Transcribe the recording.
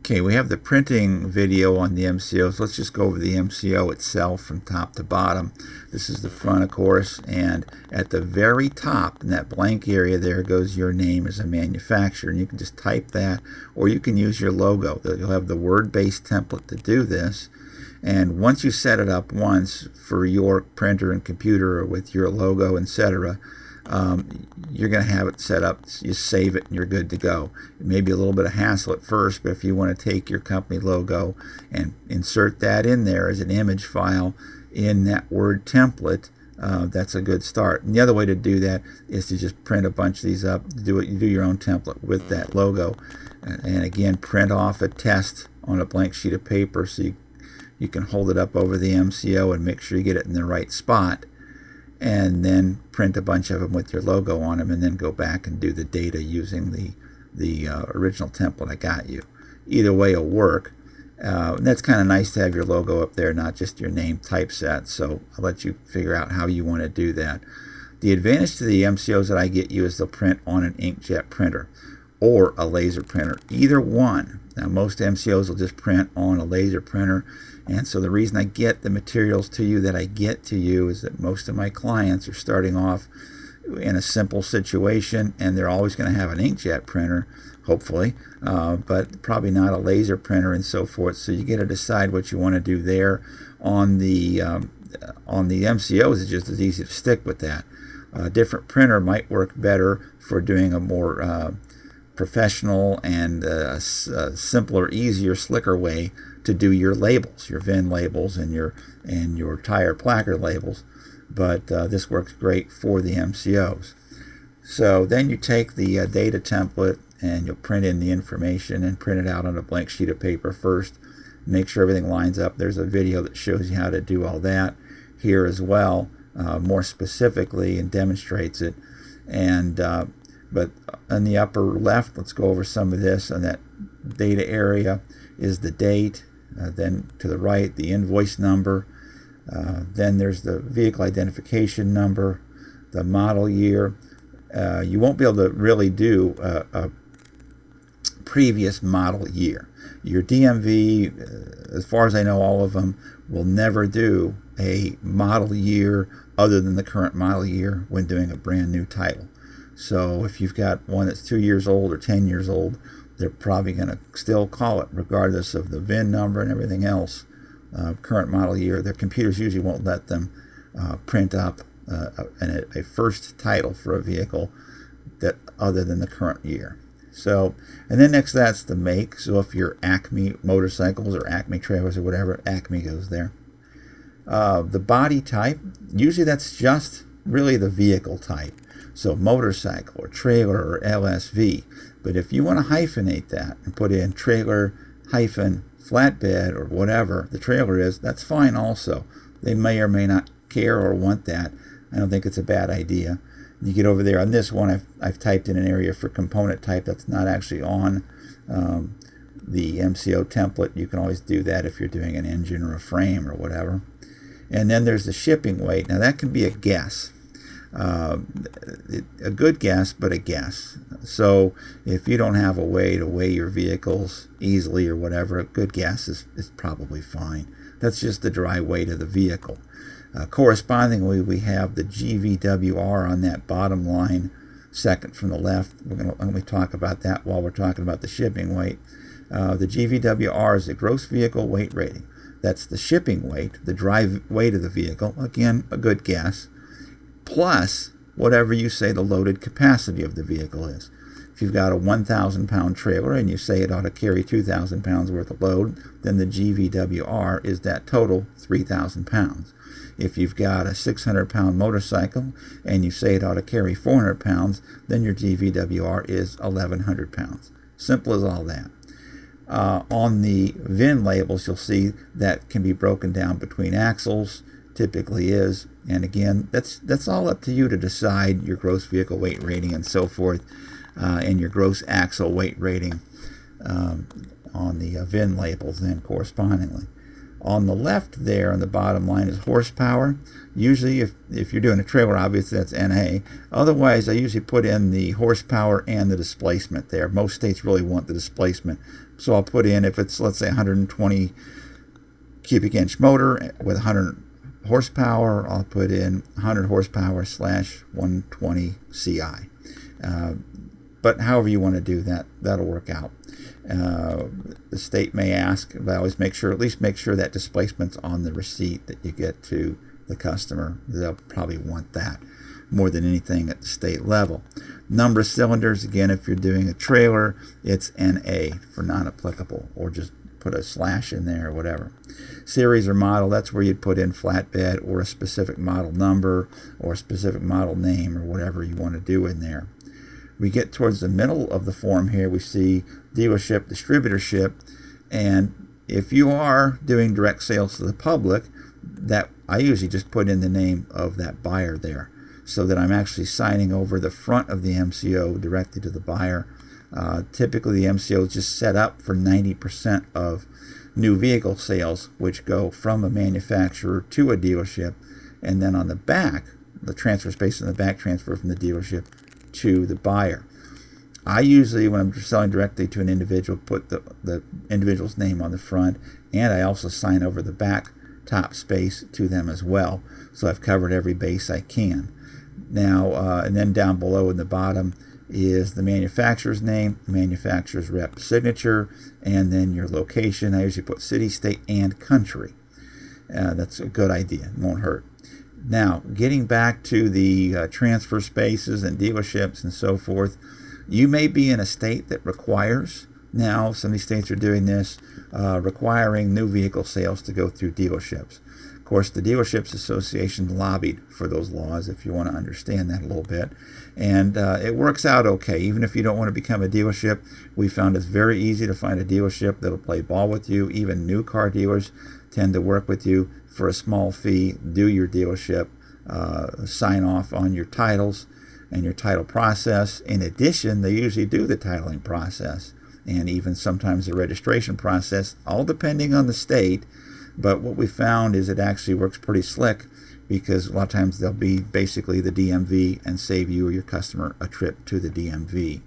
Okay, we have the printing video on the MCOs. Let's just go over the MCO itself from top to bottom. This is the front, of course, and at the very top in that blank area there goes your name as a manufacturer, and you can just type that, or you can use your logo. You'll have the word-based template to do this, and once you set it up once for your printer and computer or with your logo, etc., you're going to have it set up. You save it and you're good to go. It may be a little bit of hassle at first, but if you want to take your company logo and insert that in there as an image file in that Word template, that's a good start. And the other way to do that is to just print a bunch of these up, do your own template with that logo, and again print off a test on a blank sheet of paper so you can hold it up over the MCO and make sure you get it in the right spot, and then print a bunch of them with your logo on them, and then go back and do the data using the original template I got you. Either way will work. And that's kind of nice to have your logo up there, not just your name typeset, so I'll let you figure out how you want to do that. The advantage to the MCOs that I get you is they'll print on an inkjet printer or a laser printer, either one. Now most MCOs will just print on a laser printer, and so the reason I get the materials to you that I get to you is that most of my clients are starting off in a simple situation, and they're always going to have an inkjet printer, hopefully, but probably not a laser printer and so forth. So you get to decide what you want to do there. On the MCOs, it's just as easy to stick with that. A different printer might work better for doing a more professional and simpler, easier, slicker way to do your labels, your VIN labels and your tire placard labels, but this works great for the MCOs. So then you take the data template and you'll print in the information and print it out on a blank sheet of paper first. Make sure everything lines up. There's a video that shows you how to do all that here as well, more specifically, and demonstrates it. And but on the upper left, let's go over some of this. On that data area is the date. Then to the right, the invoice number. Then there's the vehicle identification number, the model year. You won't be able to really do a previous model year. Your DMV, as far as I know, all of them will never do a model year other than the current model year when doing a brand new title. So if you've got one that's 2 years old or 10 years old, they're probably going to still call it, regardless of the VIN number and everything else, current model year. Their computers usually won't let them print up a first title for a vehicle that other than the current year. So, and then next to that's the make. So if you're Acme motorcycles or Acme trailers or whatever, Acme goes there. The body type, usually that's just really the vehicle type. So motorcycle or trailer or LSV. But if you want to hyphenate that and put in trailer hyphen flatbed or whatever the trailer is, that's fine also. They may or may not care or want that. I don't think it's a bad idea. You get over there on this one, I've typed in an area for component type that's not actually on the MCO template. You can always do that if you're doing an engine or a frame or whatever. And then there's the shipping weight. Now that can be a guess. A good guess, but a guess. So if you don't have a way to weigh your vehicles easily or whatever, a good guess is probably fine. That's just the dry weight of the vehicle. Correspondingly, we have the GVWR on that bottom line, second from the left. We're going to talk about that while we're talking about the shipping weight. The GVWR is the gross vehicle weight rating. That's the shipping weight, the dry weight of the vehicle. Again, a good guess. Plus whatever you say the loaded capacity of the vehicle is. If you've got a 1,000 pound trailer and you say it ought to carry 2,000 pounds worth of load, then the GVWR is that total 3,000 pounds. If you've got a 600 pound motorcycle and you say it ought to carry 400 pounds, then your GVWR is 1,100 pounds. Simple as all that. On the VIN labels, you'll see that can be broken down between axles, typically is, and again, that's all up to you to decide your gross vehicle weight rating and so forth, and your gross axle weight rating on the VIN labels then correspondingly. On the left there on the bottom line is horsepower. Usually if you're doing a trailer, obviously that's NA. Otherwise, I usually put in the horsepower and the displacement there. Most states really want the displacement. So I'll put in, if it's, let's say, 120 cubic inch motor with 100 horsepower, I'll put in 100 horsepower / 120 CI. But however you want to do that, that'll work out. The state may ask, but I always at least make sure that displacement's on the receipt that you get to the customer. They'll probably want that more than anything at the state level. Number of cylinders, again, if you're doing a trailer, it's NA for non-applicable, or just put a / in there or whatever. Series or model, that's where you'd put in flatbed or a specific model number or a specific model name or whatever you want to do in there. We get towards the middle of the form here, we see dealership, distributorship, and if you are doing direct sales to the public, that I usually just put in the name of that buyer there, so that I'm actually signing over the front of the MCO directly to the buyer. Typically the MCO is just set up for 90% of new vehicle sales, which go from a manufacturer to a dealership, and then on the back, the transfer space in the back transfer from the dealership to the buyer. I usually, when I'm selling directly to an individual, put the individual's name on the front, and I also sign over the back top space to them as well. So I've covered every base I can. Now, and then down below in the bottom is the manufacturer's name, manufacturer's rep signature, and then your location. I usually put city, state, and country. That's a good idea. It won't hurt. Now, getting back to the transfer spaces and dealerships and so forth, you may be in a state that requires, now some of these states are doing this, requiring new vehicle sales to go through dealerships. Of course, the Dealerships Association lobbied for those laws, if you want to understand that a little bit. And it works out okay. Even if you don't want to become a dealership, we found it's very easy to find a dealership that'll play ball with you. Even new car dealers tend to work with you for a small fee, do your dealership, sign off on your titles and your title process. In addition, they usually do the titling process and even sometimes the registration process, all depending on the state. But what we found is it actually works pretty slick, because a lot of times they'll be basically the DMV and save you or your customer a trip to the DMV.